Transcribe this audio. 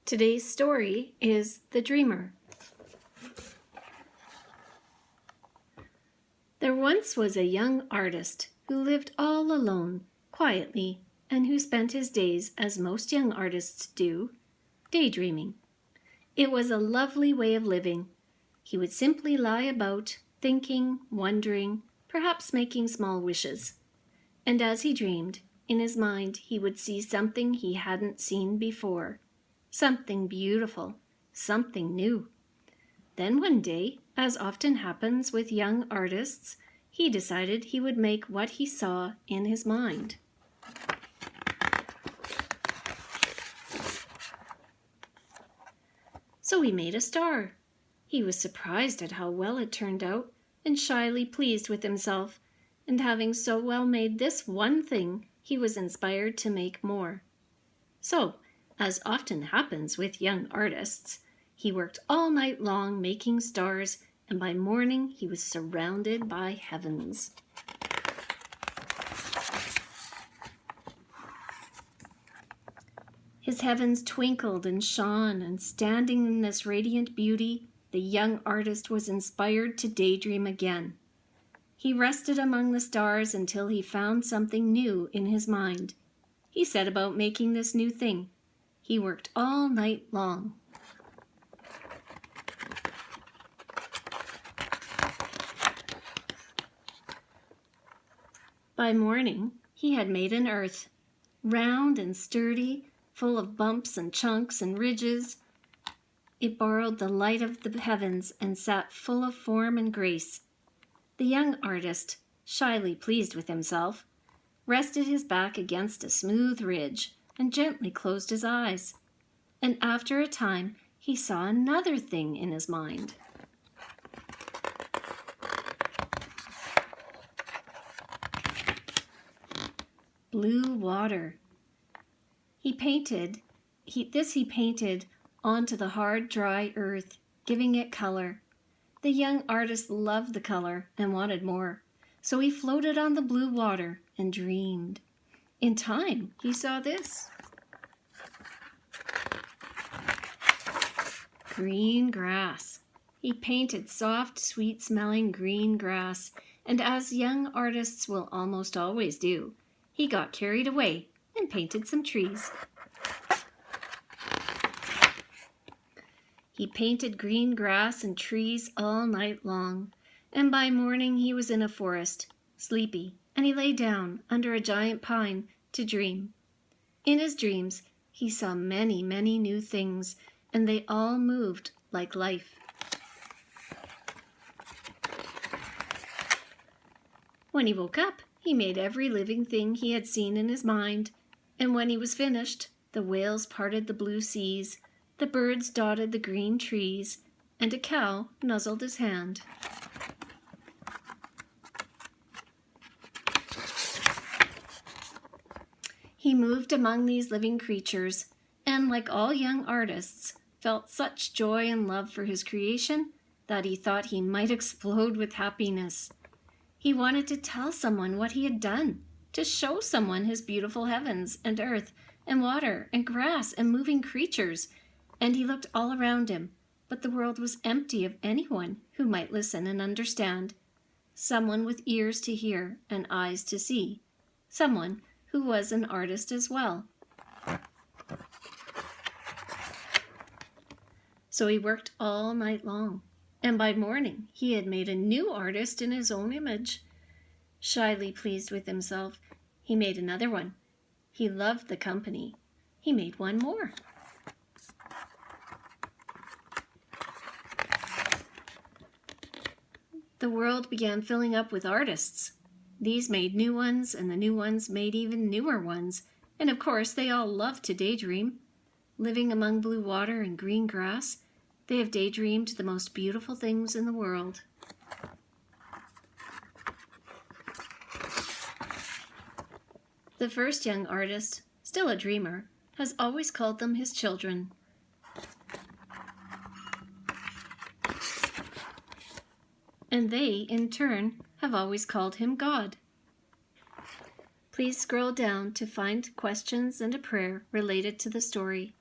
Today's story is The Dreamer. There once was a young artist who lived all alone, quietly, and who spent his days, as most young artists do, daydreaming. It was a lovely way of living. He would simply lie about, thinking, wondering, perhaps making small wishes. And as he dreamed, in his mind he would see something he hadn't seen before. Something beautiful, something new. Then one day, as often happens with young artists, he decided he would make what he saw in his mind. So he made a star. He was surprised at how well it turned out, and shyly pleased with himself, and having so well made this one thing, he was inspired to make more. So, as often happens with young artists, he worked all night long making stars, and by morning he was surrounded by heavens. His heavens twinkled and shone, and standing in this radiant beauty, the young artist was inspired to daydream again. He rested among the stars until he found something new in his mind. He set about making this new thing. He worked all night long. By morning, he had made an earth, round and sturdy, full of bumps and chunks and ridges. It borrowed the light of the heavens and sat full of form and grace. The young artist, shyly pleased with himself, rested his back against a smooth ridge and gently closed his eyes. And after a time, he saw another thing in his mind. Blue water. He painted onto the hard, dry earth, giving it color. The young artist loved the color and wanted more, so he floated on the blue water and dreamed. In time, he saw this. Green grass. He painted soft, sweet-smelling green grass, and as young artists will almost always do, he got carried away and painted some trees. He painted green grass and trees all night long, and by morning he was in a forest, sleepy, and he lay down under a giant pine to dream. In his dreams, he saw many, many new things, and they all moved like life. When he woke up, he made every living thing he had seen in his mind, and when he was finished, the whales parted the blue seas, the birds dotted the green trees, and a cow nuzzled his hand. He moved among these living creatures, and like all young artists, felt such joy and love for his creation that he thought he might explode with happiness. He wanted to tell someone what he had done, to show someone his beautiful heavens and earth and water and grass and moving creatures, and he looked all around him, but the world was empty of anyone who might listen and understand. Someone with ears to hear and eyes to see. Someone who was an artist as well. So he worked all night long, and by morning he had made a new artist in his own image. Shyly pleased with himself, he made another one. He loved the company. He made one more. The world began filling up with artists. These made new ones, and the new ones made even newer ones, and of course they all loved to daydream. Living among blue water and green grass, they have daydreamed the most beautiful things in the world. The first young artist, still a dreamer, has always called them his children. And they, in turn, have always called him God. Please scroll down to find questions and a prayer related to the story.